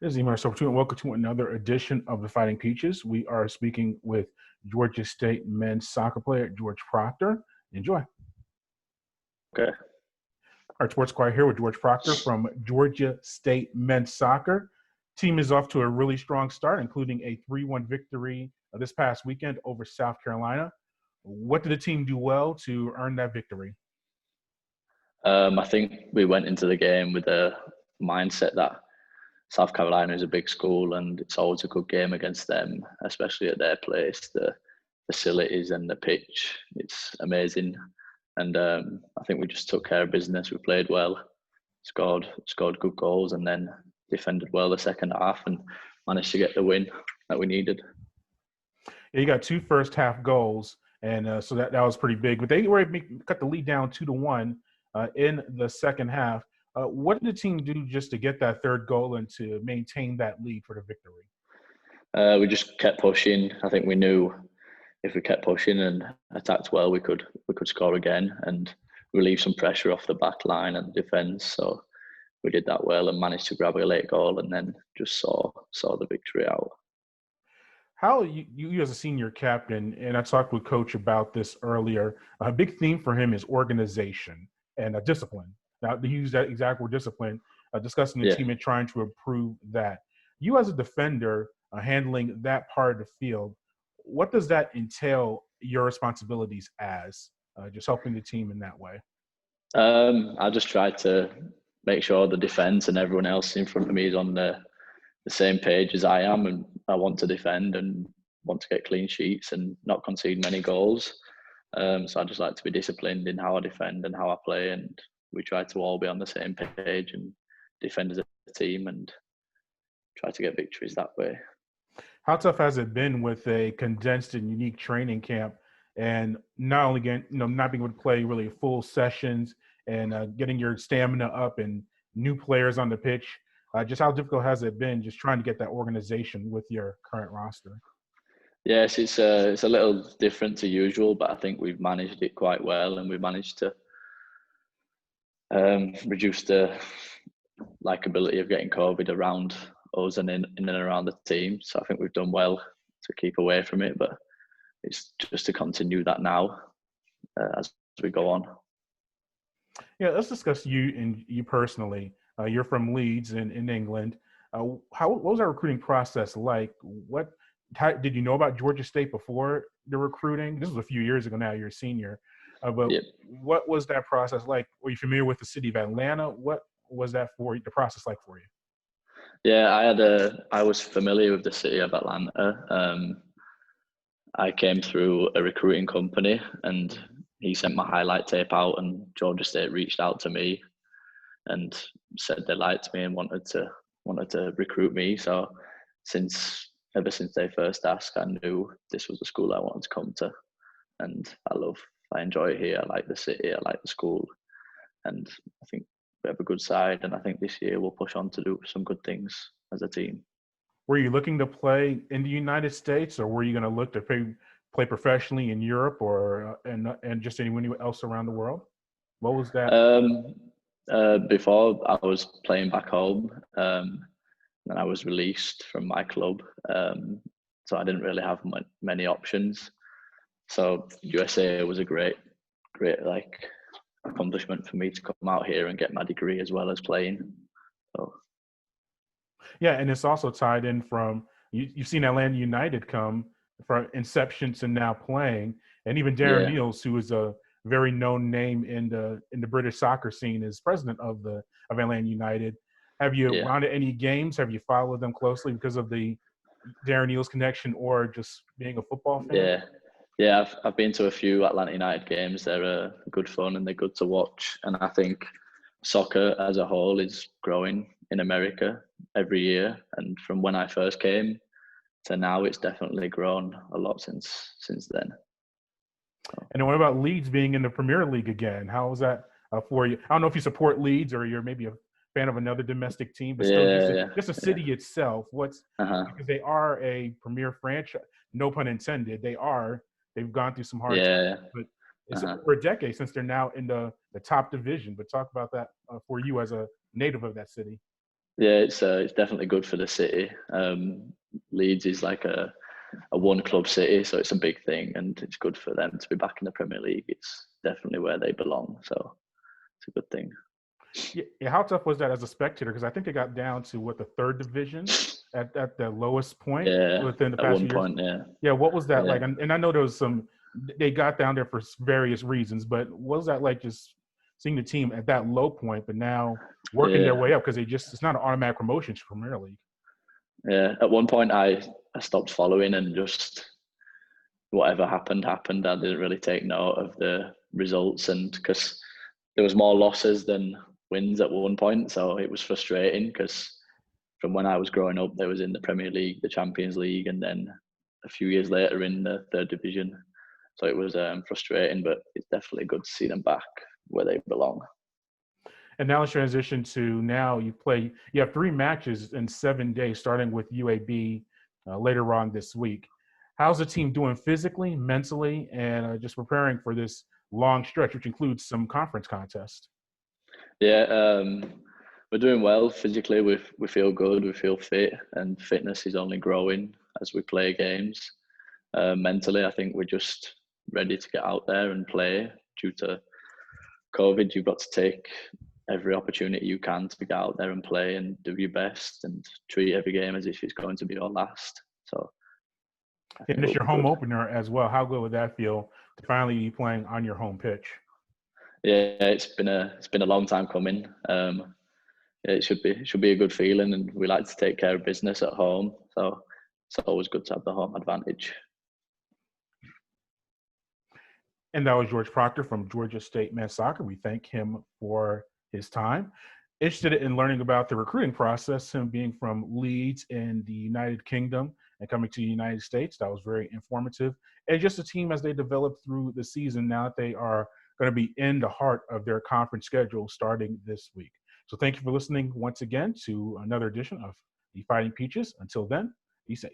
This is Emer Sopertu, and welcome to another edition of the Fighting Peaches. We are speaking with Georgia State men's soccer player George Proctor. Enjoy. Okay. All right, Sports Inquirer here with George Proctor from Georgia State men's soccer. Team is off to a really strong start, including a 3-1 victory this past weekend over South Carolina. What did the team do well to earn that victory? I think we went into the game with a mindset that South Carolina is a big school and it's always a good game against them, especially at their place. The facilities and the pitch, it's amazing. And I think we just took care of business. We played well, scored good goals, and then defended well the second half and managed to get the win that we needed. Yeah, you got two first half goals, and so that was pretty big. But they were able to cut the lead down 2-1 in the second half. What did the team do just to get that third goal and to maintain that lead for the victory? We just kept pushing. I think we knew if we kept pushing and attacked well, we could score again and relieve some pressure off the back line and defence. So we did that well and managed to grab a late goal and then just saw the victory out. How you as a senior captain, and I talked with Coach about this earlier, a big theme for him is organization and discipline. Now, he used that exact word, discipline, discussing the team and trying to improve that. You as a defender handling that part of the field, what does that entail your responsibilities as, just helping the team in that way? I just try to make sure the defence and everyone else in front of me is on the same page as I am, and I want to defend and want to get clean sheets and not concede many goals. So I just like to be disciplined in how I defend and how I play, and we try to all be on the same page and defend as a team and try to get victories that way. How tough has it been with a condensed and unique training camp, and not only not being able to play really full sessions and getting your stamina up and new players on the pitch? Just how difficult has it been just trying to get that organization with your current roster? Yes, it's a little different to usual, but I think we've managed it quite well, and we've managed to reduce the likability of getting COVID around us and in and around the team. So I think we've done well to keep away from it, but it's just to continue that now as we go on. Yeah, let's discuss you personally. You're from Leeds in England. What was our recruiting process like? How did you know about Georgia State before the recruiting? This was a few years ago now. You're a senior. But What was that process like? Were you familiar with the city of Atlanta? What was that for the process like for you? Yeah, I was familiar with the city of Atlanta. I came through a recruiting company, and he sent my highlight tape out, and Georgia State reached out to me and said they liked me and wanted to recruit me. So ever since they first asked, I knew this was the school I wanted to come to, and I enjoy it here. I like the city, I like the school, and I think we have a good side, and I think this year we'll push on to do some good things as a team. Were you looking to play in the United States, or were you going to look to play professionally in Europe or and just anywhere else around the world? What was that? Before I was playing back home, and I was released from my club, so I didn't really have many options. So USA was a great accomplishment for me to come out here and get my degree as well as playing. So. Yeah, and it's also tied in from you've seen Atlanta United come from inception to now playing, and even Darren Neals, who is a very known name in the British soccer scene, is president of Atlanta United. Have you rounded any games? Have you followed them closely because of the Darren Neals connection, or just being a football fan? Yeah. I've been to a few Atlanta United games. They're good fun and they're good to watch. And I think soccer as a whole is growing in America every year. And from when I first came to now, it's definitely grown a lot since then. And then what about Leeds being in the Premier League again? How is that for you? I don't know if you support Leeds or you're maybe a fan of another domestic team, but still just a city itself. Because they are a premier franchise, no pun intended. They've gone through some hard times, but it's over a decade since they're now in the top division. But talk about that for you as a native of that city. Yeah, it's definitely good for the city. Leeds is like a one club city, so it's a big thing, and it's good for them to be back in the Premier League. It's definitely where they belong, so it's a good thing. Yeah, how tough was that as a spectator? Because I think they got down to what, the third division at the lowest point Yeah, within the at past one few years. point, yeah, Yeah, what was that yeah, like? And I know there was some. They got down there for various reasons, but what was that like? Just seeing the team at that low point, but now working their yeah, way up because it's not an automatic promotion to Premier League. yeah. At one point, I stopped following and just whatever happened. I didn't really take note of the results, and because there was more losses than wins at one point, so it was frustrating because from when I was growing up, they was in the Premier League, the Champions League, and then a few years later in the third division. So it was frustrating, but it's definitely good to see them back where they belong. And now let's transition to now you have 3 matches in 7 days, starting with UAB later on this week. How's the team doing physically, mentally, and just preparing for this long stretch, which includes some conference contests? Yeah, we're doing well physically. We feel good. We feel fit, and fitness is only growing as we play games. Mentally, I think we're just ready to get out there and play. Due to COVID, you've got to take every opportunity you can to get out there and play and do your best and treat every game as if it's going to be your last. So I think And it's we'll your be home good. opener as well. How good would that feel to finally be playing on your home pitch? Yeah, it's been a long time coming. It should be a good feeling, and we like to take care of business at home. So it's always good to have the home advantage. And that was George Proctor from Georgia State Men's Soccer. We thank him for his time. Interested in learning about the recruiting process, him being from Leeds in the United Kingdom and coming to the United States, that was very informative. And just the team as they develop through the season now that they are going to be in the heart of their conference schedule starting this week. So thank you for listening once again to another edition of the Fighting Peaches. Until then, be safe.